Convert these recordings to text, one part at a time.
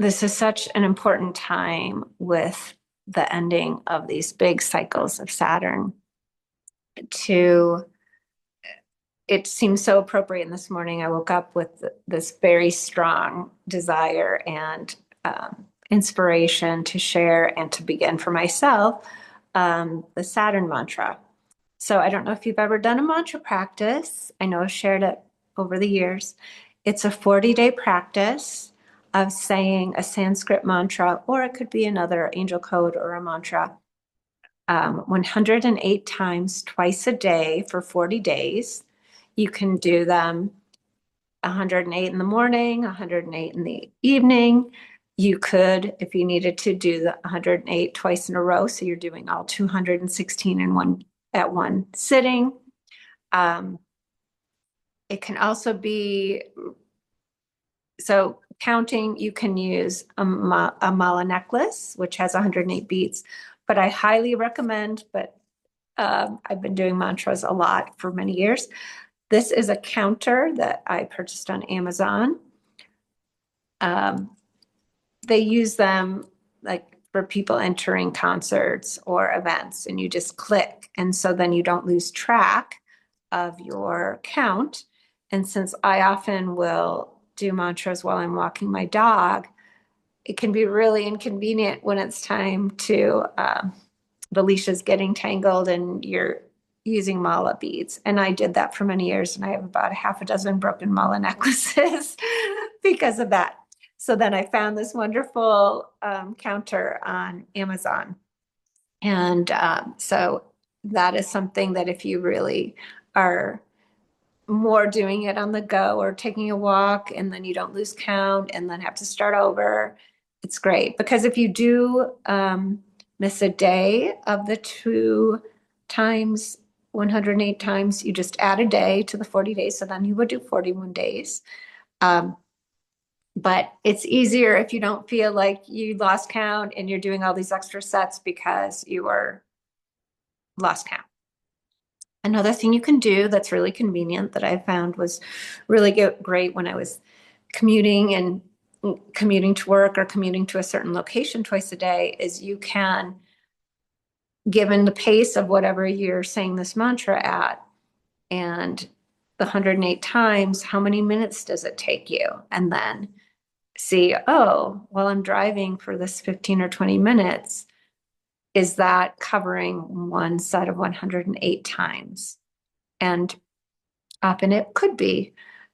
this is such an important time with the ending of these big cycles of Saturn to it seems so appropriate. And this morning I woke up with this very strong desire and inspiration to share and to begin for myself the Saturn Mantra. So I don't know if you've ever done a mantra practice. I know I've shared it over the years. It's a 40-day practice of saying a Sanskrit mantra, or it could be another angel code or a mantra, 108 times twice a day for 40 days. You can do them 108 in the morning, 108 in the evening. You could, if you needed to, do the 108 twice in a row. So you're doing all 216 in one at one sitting. It can also be, so counting, you can use a mala necklace, which has 108 beads, but I highly recommend, but I've been doing mantras a lot for many years. This is a counter that I purchased on Amazon. They use them like for people entering concerts or events, and you just click. And so then you don't lose track of your count. And since I often will do mantras while I'm walking my dog, it can be really inconvenient when it's time to, the leash is getting tangled and you're using mala beads. And I did that for many years, and I have about a half a dozen broken mala necklaces because of that. So then I found this wonderful counter on Amazon. And so that is something that if you really are more doing it on the go or taking a walk and then you don't lose count and then have to start over, it's great. Because if you do miss a day of the 2 times 108 times, you just add a day to the 40 days. So then you would do 41 days. But it's easier if you don't feel like you lost count and you're doing all these extra sets because you were lost count. Another thing you can do that's really convenient that I found was really great when I was commuting to work or commuting to a certain location twice a day is you can, given the pace of whatever you're saying this mantra at, and the 108 times, how many minutes does it take you? And then see, oh, well, I'm driving for this 15 or 20 minutes. Is that covering one set of 108 times? And often it could be.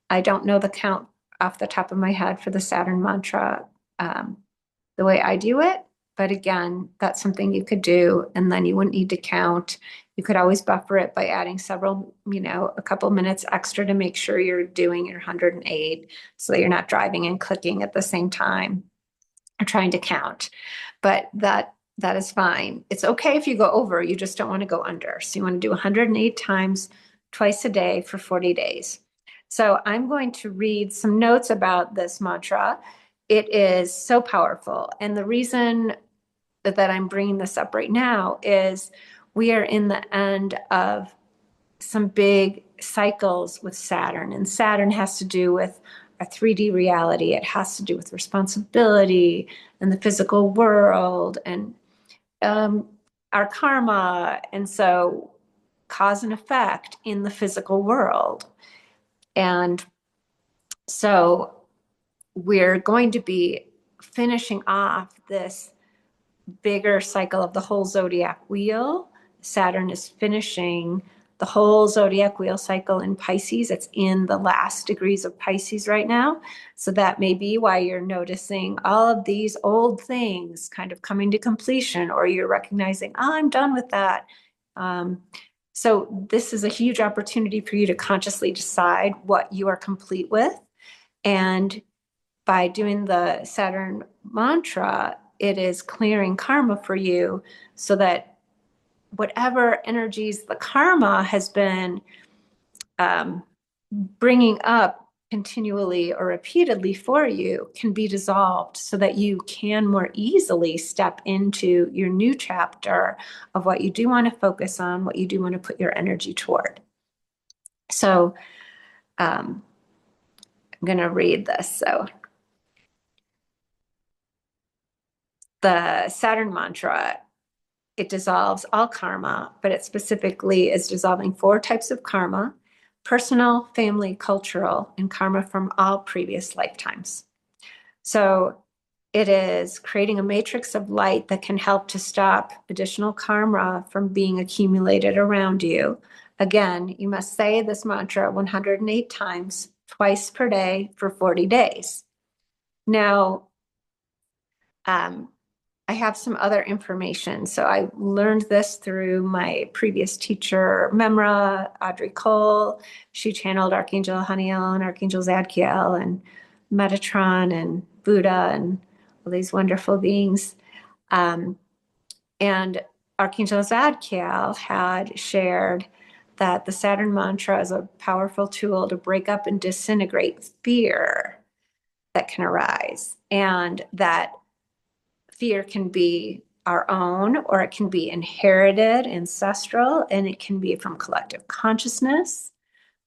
I don't know the count off the top of my head for the Saturn mantra the way I do it. But again, that's something you could do, and then you wouldn't need to count. You could always buffer it by adding several, a couple minutes extra to make sure you're doing your 108 so that you're not driving and clicking at the same time or trying to count. But that is fine. It's okay if you go over, you just don't want to go under. So you want to do 108 times twice a day for 40 days. So I'm going to read some notes about this mantra. It is so powerful. And the reason that I'm bringing this up right now is we are in the end of some big cycles with Saturn, and Saturn has to do with a 3D reality. It has to do with responsibility and the physical world and our karma. And so cause and effect in the physical world. And so we're going to be finishing off this bigger cycle of the whole zodiac wheel. Saturn is finishing the whole zodiac wheel cycle in Pisces. It's in the last degrees of Pisces right now. So that may be why you're noticing all of these old things kind of coming to completion, or you're recognizing, oh, I'm done with that. So this is a huge opportunity for you to consciously decide what you are complete with. And by doing the Saturn mantra, it is clearing karma for you so that whatever energies the karma has been bringing up continually or repeatedly for you can be dissolved so that you can more easily step into your new chapter of what you do want to focus on, what you do want to put your energy toward. So I'm going to read this. So The Saturn Mantra, it dissolves all karma, but it specifically is dissolving 4 types of karma: personal, family, cultural, and karma from all previous lifetimes. So it is creating a matrix of light that can help to stop additional karma from being accumulated around you. Again, you must say this mantra 108 times, twice per day for 40 days. Now, I have some other information. So I learned this through my previous teacher, Memra, Audrey Cole. She channeled Archangel Haniel and Archangel Zadkiel and Metatron and Buddha and all these wonderful beings. And Archangel Zadkiel had shared that the Saturn Mantra is a powerful tool to break up and disintegrate fear that can arise, and that fear can be our own, or it can be inherited, ancestral, and it can be from collective consciousness.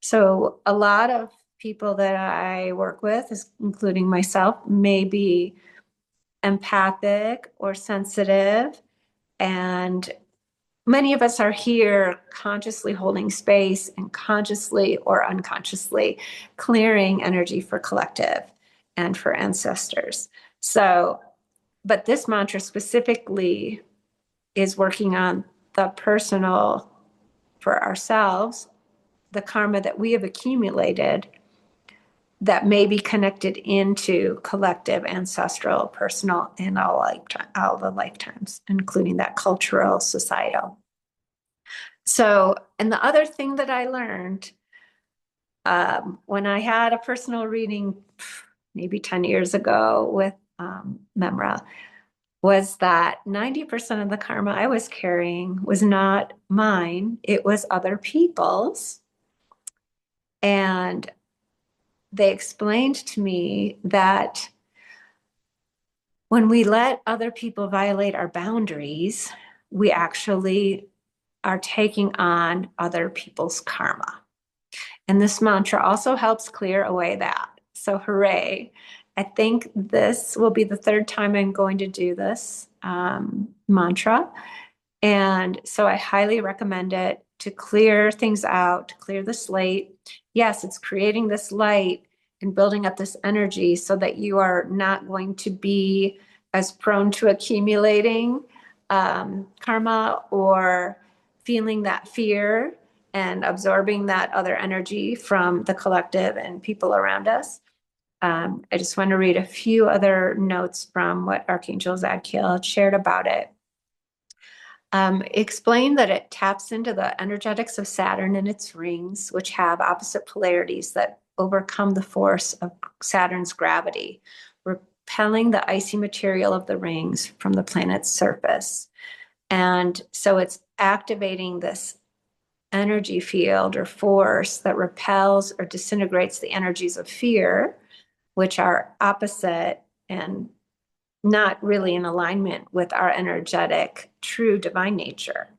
So a lot of people that I work with, including myself, may be empathic or sensitive, and many of us are here consciously holding space and consciously or unconsciously clearing energy for collective and for ancestors. So, but this mantra specifically is working on the personal for ourselves, the karma that we have accumulated that may be connected into collective, ancestral, personal, and all the lifetimes, including that cultural, societal. So, and the other thing that I learned when I had a personal reading maybe 10 years ago with Memra was that 90% of the karma I was carrying was not mine, it was other people's. And they explained to me that when we let other people violate our boundaries, we actually are taking on other people's karma. And this mantra also helps clear away that. So hooray. I think this will be the 3rd time I'm going to do this mantra. And so I highly recommend it to clear things out, to clear the slate. Yes, it's creating this light and building up this energy so that you are not going to be as prone to accumulating karma or feeling that fear and absorbing that other energy from the collective and people around us. I just want to read a few other notes from what Archangel Zadkiel shared about it. Explained that it taps into the energetics of Saturn and its rings, which have opposite polarities that overcome the force of Saturn's gravity, repelling the icy material of the rings from the planet's surface. And so it's activating this energy field or force that repels or disintegrates the energies of fear, which are opposite and not really in alignment with our energetic, true divine nature.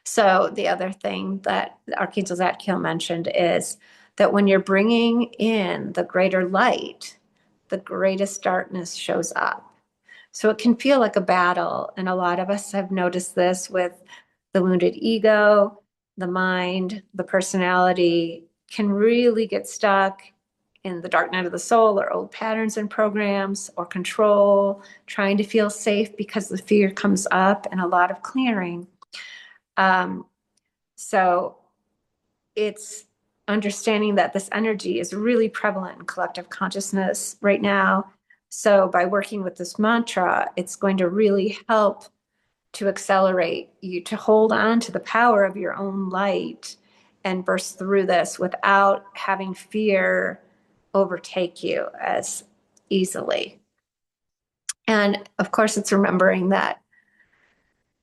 So the other thing that Archangel Zadkiel mentioned is that when you're bringing in the greater light, the greatest darkness shows up. So it can feel like a battle. And a lot of us have noticed this with the wounded ego, the mind, the personality can really get stuck in the dark night of the soul or old patterns and programs or control, trying to feel safe because the fear comes up, and a lot of clearing. So it's understanding that this energy is really prevalent in collective consciousness right now. So by working with this mantra, it's going to really help to accelerate you to hold on to the power of your own light and burst through this without having fear overtake you as easily. And of course, it's remembering that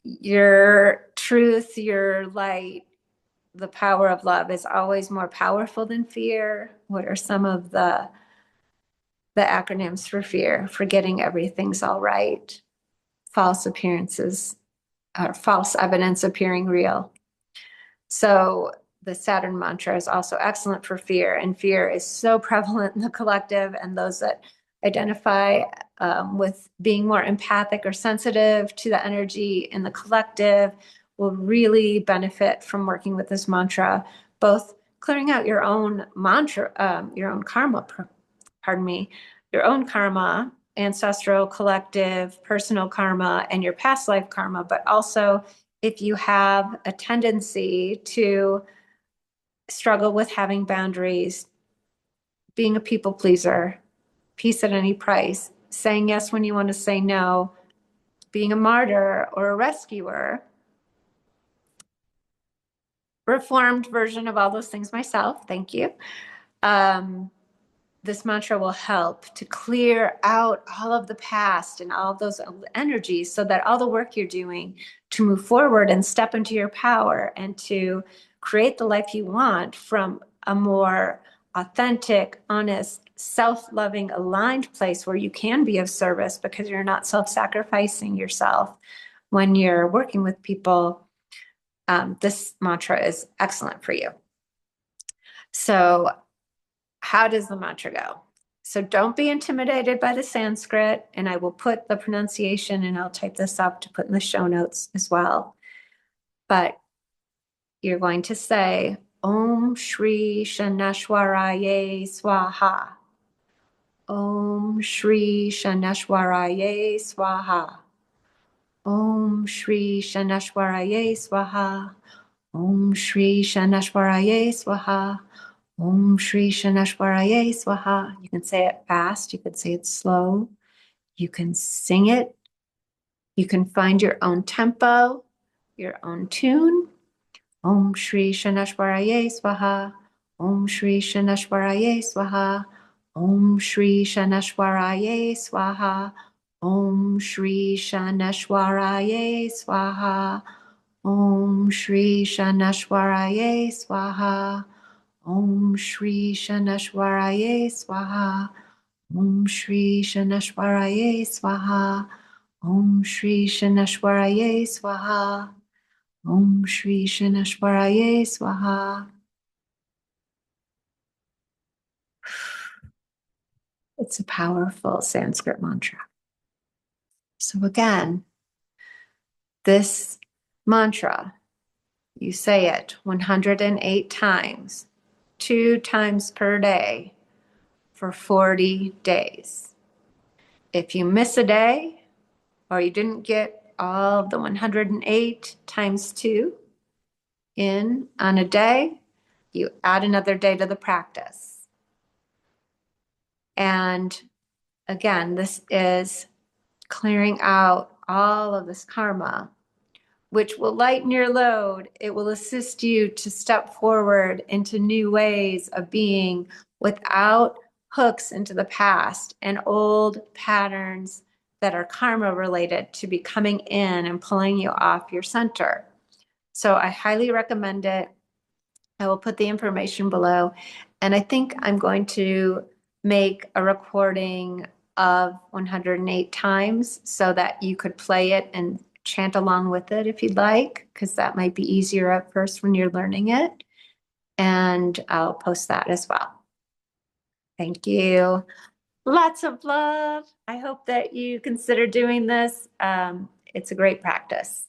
your truth, your light, the power of love is always more powerful than fear. What are some of the acronyms for fear? Forgetting everything's all right, false appearances, or false evidence appearing real. So the Saturn mantra is also excellent for fear, and fear is so prevalent in the collective, and those that identify with being more empathic or sensitive to the energy in the collective will really benefit from working with this mantra, both clearing out your own mantra, your own karma, pardon me, your own karma, ancestral, collective, personal karma, and your past life karma, but also if you have a tendency to struggle with having boundaries, being a people pleaser, peace at any price, saying yes when you want to say no, being a martyr or a rescuer, reformed version of all those things myself, thank you. This mantra will help to clear out all of the past and all of those energies so that all the work you're doing to move forward and step into your power and to create the life you want from a more authentic, honest, self-loving, aligned place where you can be of service because you're not self-sacrificing yourself when you're working with people. This mantra is excellent for you. So how does the mantra go? So don't be intimidated by the Sanskrit, and I will put the pronunciation and I'll type this up to put in the show notes as well. But you're going to say, Om Shri Shanaishwaraya Swaha. Om Shri Shanaishwaraya Swaha. Om Shri Shanaishwaraya Swaha. Om Shri Shanaishwaraya Swaha. Om Shri Shanaishwaraya Swaha. You can say it fast. You can say it slow. You can sing it. You can find your own tempo, your own tune. Om Shri Shanaishwaraya Swaha. Om Shri Shanaishwaraya Swaha. Om Shri Shanaishwaraya Swaha. Om Shri Shanaishwaraya Swaha. Om Shri Shanaishwaraya Swaha. Om Shri Shanaishwaraya Swaha. Om Shri Shanaishwaraya Swaha. Om Shri Shanaishwaraya Swaha. Om Shri Shanaishwaraya Swaha. It's a powerful Sanskrit mantra. So again, this mantra, you say it 108 times, 2 times per day for 40 days. If you miss a day or you didn't get all of the 108 times 2 in on a day, you add another day to the practice. And again, this is clearing out all of this karma, which will lighten your load. It will assist you to step forward into new ways of being without hooks into the past and old patterns that are karma related to be coming in and pulling you off your center. So I highly recommend it. I will put the information below. And I think I'm going to make a recording of 108 times so that you could play it and chant along with it if you'd like, because that might be easier at first when you're learning it. And I'll post that as well. Thank you. Lots of love. I hope that you consider doing this. It's a great practice.